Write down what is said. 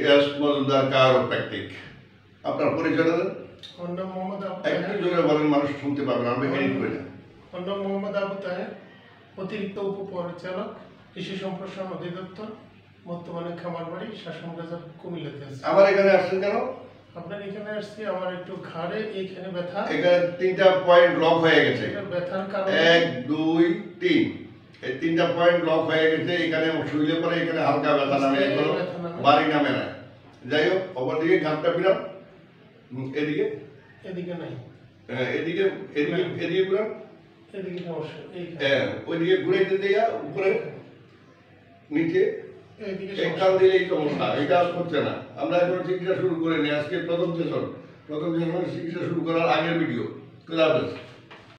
S Majumdar চিরোপ্র্যাকটিক। আপনার পরিচয় দেন। আমার নাম মোহাম্মদ আবু একটু জোরে বলেন, মানুষ শুনতে পাবেন, আমরা এডিট করি না। আমার নাম মোহাম্মদ আবু তাহের, অতিরিক্ত উপপরিচালক কৃষি সম্প্রসারণ অধিদপ্তর, বর্তমানে খামারবাড়ি শাসনবাজার কুমিল্লাতে আছে। আমার এখানে আসছেন কেন? আপনার এখানে আসছি, আমার একটু ঘাড়ে এইখানে ব্যথা। এখানে 3টা পয়েন্ট লক হয়ে গেছে। ব্যথার কারণে 1 2 3 এই 3টা পয়েন্ট লক হয়ে গেছে। এখানে শুইলে পরে এখানে হালকা ব্যথা নামে, এগুলো বাড়ি নামে না। যাই হোক, অপর দিকে ঘাটটা ফিরান, এদিকে এদিকে নাই, এদিকে এদিকে এদিকে ঘুরান, এদিকে সমস্যা এইখানে। হ্যাঁ, ওইদিকে ঘুরে দিতে যা, উপরে নিচে এইদিকে একখান দিলেই সমস্যা। এটা হচ্ছে না। আমরা এখন চিকিৎসা শুরু করে নিই। আজকে প্রথম সেশন চিকিৎসা শুরু করার আগের ভিডিও।